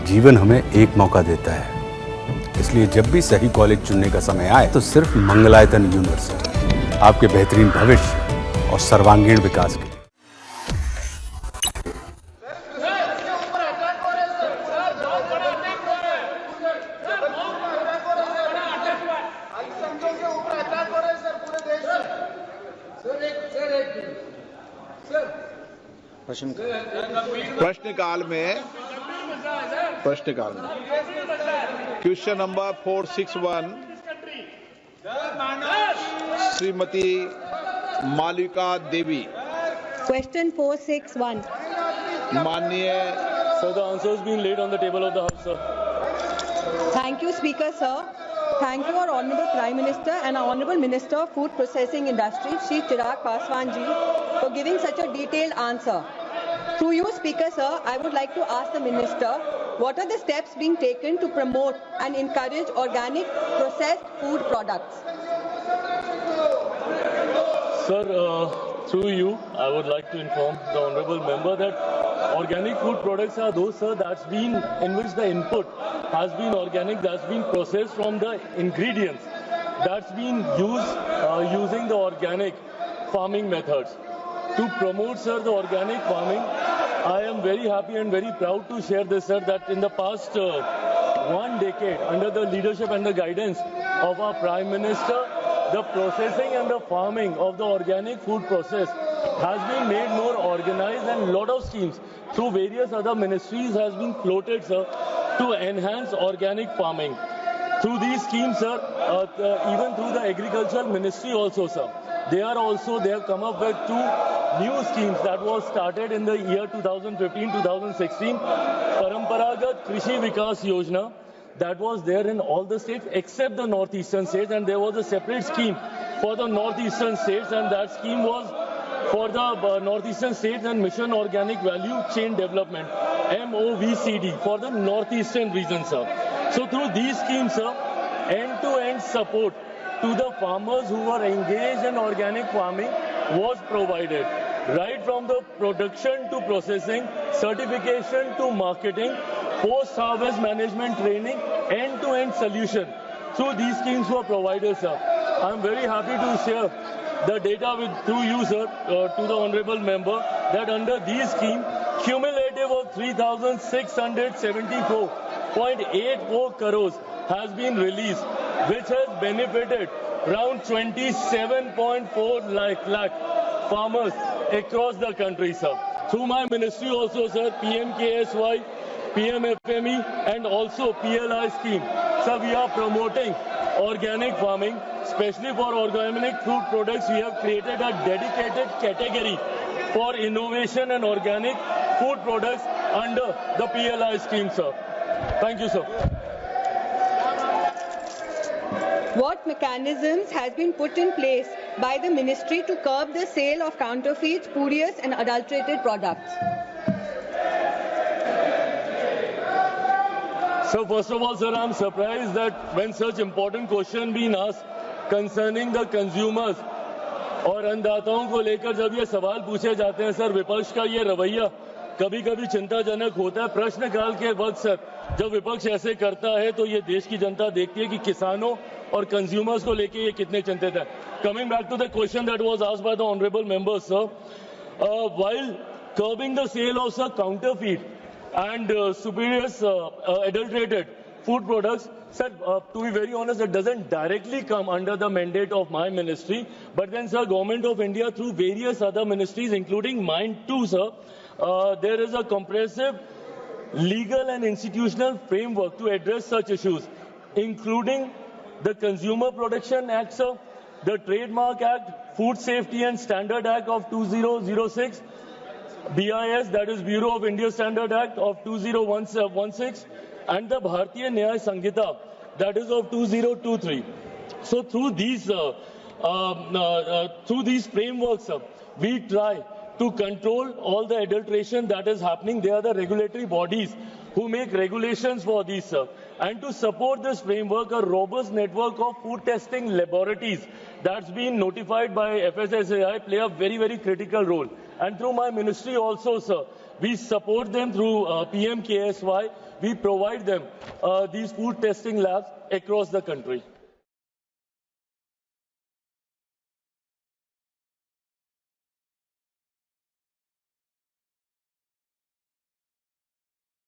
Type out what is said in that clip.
जीवन हमें एक मौका देता है, इसलिए जब भी सही कॉलेज चुनने का समय आए तो सिर्फ मंगलायतन यूनिवर्सिटी आपके बेहतरीन भविष्य और सर्वांगीण विकास के लिए। प्रश्नकाल में क्वेश्चन नंबर 461 श्रीमती मालिका देवी। Question 461. माननीय So the answer has been laid on the table of the House, sir. Thank you, Speaker, sir. Thank you, our Honorable Prime Minister and our Honorable Minister of Food Processing Industry, Shri Chirag Paswan ji, for giving such a detailed answer. Through you, Speaker, sir, I would like to ask the Minister, what are the steps being taken to promote and encourage organic processed food products? Sir, through you, I would like to inform the honourable member that organic food products are those, sir, in which the input has been organic, that's been processed from the ingredients that's been used using the organic farming methods. To promote, sir, the organic farming, I am very happy and very proud to share this, sir, that in the past 1 decade, under the leadership and the guidance of our Prime Minister, the processing and the farming of the organic food process has been made more organized, and a lot of schemes through various other ministries has been floated, sir, to enhance organic farming. Through these schemes, sir, even through the agricultural ministry also, sir, they have come up with 2 new schemes that was started in the year 2015-2016. Paramparagat Krishi Vikas Yojana, that was there in all the states except the northeastern states, and there was a separate scheme for the northeastern states, and that scheme was for the northeastern states and Mission Organic Value Chain Development, MOVCD, for the northeastern region, sir. So through these schemes, sir, end-to-end support to the farmers who were engaged in organic farming was provided, right from the production to processing, certification to marketing, post-harvest management training, end-to-end solution. Through these schemes were provided, sir. I am very happy to share the data through you, sir, to the honourable member, that under these schemes, cumulative of 3,674.84 crores has been released, which has benefited around 27.4 lakh farmers across the country, sir. Through my ministry also, sir, PMKSY, PMFME and also PLI scheme. Sir, we are promoting organic farming, especially for organic food products. We have created a dedicated category for innovation and organic food products under the PLI scheme, sir. Thank you, sir. What mechanisms has been put in place by the ministry to curb the sale of counterfeit, spurious and adulterated products? So first of all, sir, I'm surprised that when such important question being asked concerning the consumers और अन्नदाताओं को लेकर जब ये सवाल पूछे जाते हैं, sir, विपक्ष का ये रवैया कभी कभी चिंताजनक होता है। प्रश्नकाल के वक्त, सर, जब विपक्ष ऐसे करता है तो ये देश की जनता देखती है कि किसानों और कंज्यूमर्स को लेके ये कितने चिंतित है। Coming back to the question that was asked by the honourable member, sir, while curbing the sale of, sir, counterfeit and spurious adulterated food products, sir, to be very honest, it doesn't directly come under the mandate of my ministry, but then, sir, Government of India through various other ministries, including mine too, sir, there is a comprehensive legal and institutional framework to address such issues, including the Consumer Protection Act, sir, the Trademark Act, Food Safety and Standard Act of 2006, BIS, that is Bureau of India Standard Act of 2016, and the Bharatiya Nyaya Sanghita, that is of 2023. So through these frameworks, we try to control all the adulteration that is happening. They are the regulatory bodies who make regulations for these, sir. And to support this framework, a robust network of food testing laboratories that's been notified by FSSAI play a very, very critical role. And through my ministry also, sir, We support them through PM KSY. We provide them these food testing labs across the country.